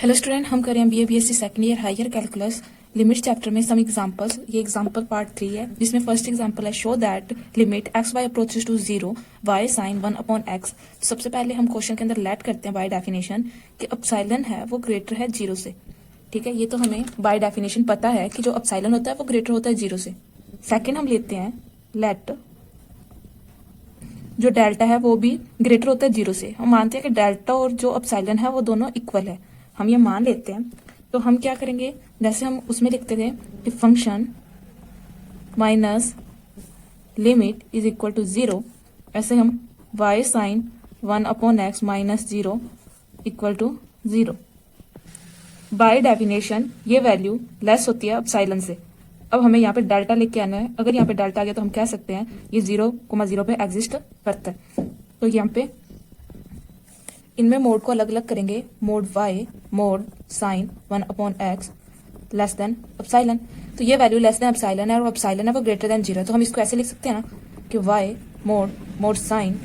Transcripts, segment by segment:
Hello student, हम करें BA BSc second year higher calculus limit chapter में some examples. ये एग्जांपल पार्ट 3 है, जिसमें फर्स्ट एग्जांपल है show that limit x y approaches to 0 y sine 1 upon x. सबसे पहले हम क्वेश्चन के अंदर लेट करते हैं बाय डेफिनेशन कि अपसाइलन है वो ग्रेटर है 0 से। ठीक है, ये तो हमें बाय डेफिनेशन पता है कि जो अपसाइलन होता है वो ग्रेटर होता है 0 से। सेकेंड हम लेते हैं लेट जो डेल्टा है वो भी ग्रेटर होता है 0 से। हम मानते हैं कि डेल्टा और जो अपसाइलन है वो दोनों इक्वल है, हम ये मान लेते हैं। तो हम क्या करेंगे, जैसे हम उसमें लिखते थे कि function minus limit is equal to 0, ऐसे हम y sine 1 upon x minus 0 equal to 0। By definition ये वैल्यू लेस होती है अपसाइलन से। अब हमें यहाँ पे डेल्टा लेके आना है। अगर यहाँ पे डेल्टा आ गया तो हम कह सकते हैं ये 0,0 पे एग्जिस्ट करता है। तो यहाँ पे इनमें मोड को अलग अलग करेंगे, mode y mode sine 1 upon x less than epsilon. तो ये वैल्यू लेस देन अपसाइलन है और अपसाइलन है वो ग्रेटर देन 0 है। तो हम इसको ऐसे लिख सकते हैं ना कि y mode sine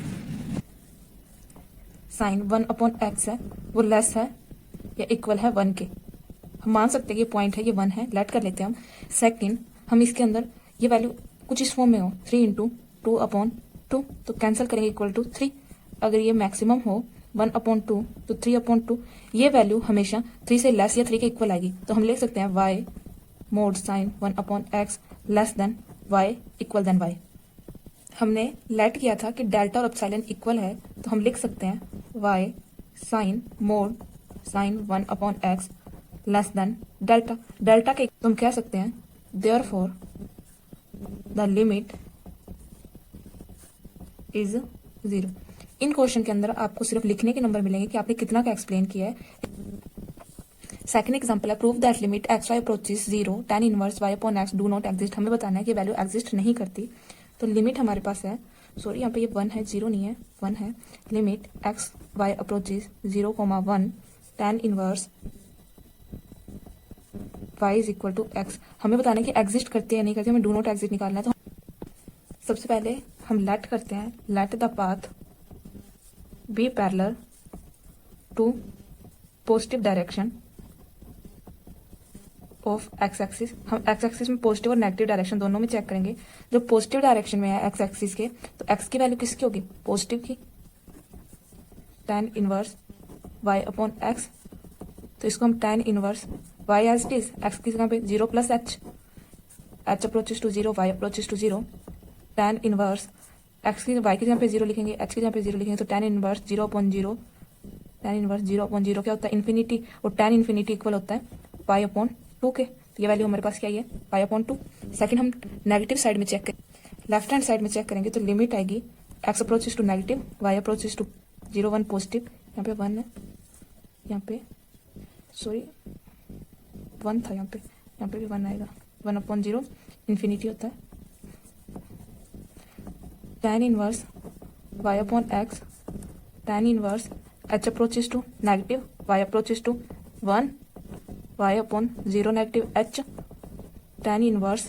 1 upon x है वो लेस है या इक्वल है 1 के। हम मान सकते हैं कि ये पॉइंट है, ये 1 है, लेट कर लेते हैं हम। सेकंड, हम इसके अंदर ये वैल्यू कुछ इस फॉर्म में हो 3 इंटू 2 अपॉन 2, तो कैंसिल करेंगे इक्वल टू 3। अगर ये मैक्सिमम हो 1 अपॉन 2 तो 3 अपॉन 2, ये वैल्यू हमेशा 3 से लेस या 3 के इक्वल आएगी। तो हम लिख सकते हैं y mode sine 1 upon x less than y equal than y। हमने लेट किया था कि डेल्टा और अपसाइलन इक्वल है, तो हम लिख सकते हैं y sine mode sine 1 upon x less than delta के तुम कह सकते हैं देयरफॉर द लिमिट इज 0। इन क्वेश्चन के अंदर आपको सिर्फ लिखने के नंबर मिलेंगे कि आपने कितना का एक्सप्लेन किया है। सेकंड एग्जांपल है prove that limit x y approaches 0 tan inverse y upon x do not exist. हमें बताना है कि वैल्यू एग्जिस्ट नहीं करती। तो लिमिट हमारे पास है, सॉरी यहाँ पे ये 1 है, 0 नहीं है, 1 है। Limit x y approaches 0,1 tan inverse y is equal to x. हमें बताना है कि एग्जिस्ट करती है नहीं करती, हमें डू नॉट एग्जिस्ट निकालना है। तो सबसे पहले हम लेट करते हैं, let the path be parallel to positive direction of x axis. हम एक्स एक्सिस में पॉजिटिव और नेगेटिव डायरेक्शन दोनों में चेक करेंगे। जो पॉजिटिव डायरेक्शन में है एक्स एक्सिस के, तो एक्स की वैल्यू किसकी होगी, पॉजिटिव की, tan inverse y upon x. तो इसको हम tan inverse y as it is, x की जगह पे 0 plus h approaches to 0 y approaches to 0, tan inverse x की y की जगह पे 0 लिखेंगे, h की जगह पे 0 लिखेंगे, तो tan inverse 0 upon 0, tan inverse 0 upon 0 क्या होता है, इन्फिनिटी, और tan इन्फिनिटी इक्वल होता है y अपॉन 2 के। तो ये वैल्यू हमारे पास क्या है, y अपॉन 2। सेकंड, हम नेगेटिव साइड में चेक करें, लेफ्ट हैंड साइड में चेक करेंगे तो लिमिट आएगी x approaches to negative y approaches to 0 1 positive. यहाँ पे 1 है, यहाँ पे सॉरी 1 था, यहाँ पे भी 1 आएगा, 1 अपॉन 0 इन्फिनिटी होता है। tan inverse y upon x, tan inverse h approaches to negative y approaches to 1 y upon 0 negative h, tan inverse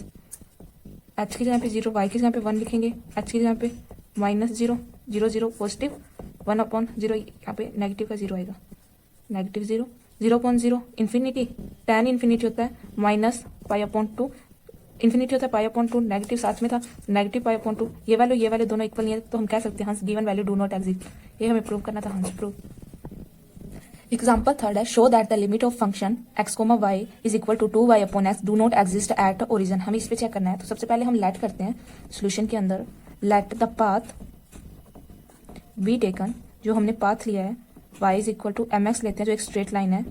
h की जगह पे 0 y की जगह पे 1 लिखेंगे, h की जगह पे माइनस 0 0 0 पॉजिटिव 1 अपॉन 0, यहाँ पे नेगेटिव का 0 आएगा, negative 0 0 upon 0 infinity, tan infinity होता है माइनस पाई अपॉन 2, इन्फिनिटी होता है पाई अपॉन 2, नेगेटिव साथ में था, नेगेटिव पाई अपॉन 2। ये वैल्यू दोनों इक्वल नहीं है, तो हम कह सकते हैं given value do not exist. ये हमें प्रूव करना था, हंस प्रूव। एग्जाम्पल थर्ड है show that the limit of function x, y is equal to 2y upon x do not exist at origin. हमें इस पे चेक करना है। तो सबसे पहले हम लेट करते हैं सोल्यूशन के अंदर, let the path be taken, जो हमने पाथ लिया है y is equal to mx लेते हैं जो एक स्ट्रेट लाइन है,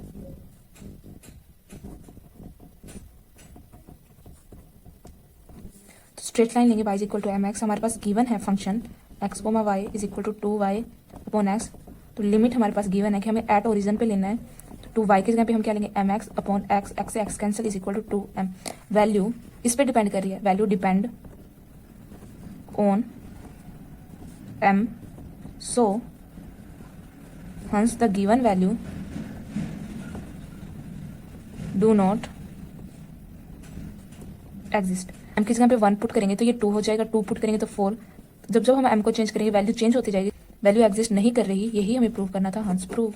तो स्ट्रेट लाइन लेंगे y is equal to mx। हमारे पास गिवन है function x, y is equal to 2y upon x. तो लिमिट हमारे पास गिवन है कि हमें एट ओरिजिन पे लेना है, तो 2y की जगह पे हम क्या लेंगे mx अपॉन x, x से x cancel is equal to 2m। Value इस पे डिपेंड कर रही है, value depend on m, so hence the given value do not exist। m की जगह पे 1 पुट करेंगे तो ये 2 हो जाएगा, 2 पुट करेंगे तो 4। जब हम m को चेंज करेंगे वैल्यू चेंज होती जाएगी, वैल्यू एग्जिस्ट नहीं कर रही, यही हमें प्रूव करना था, हंस प्रूव।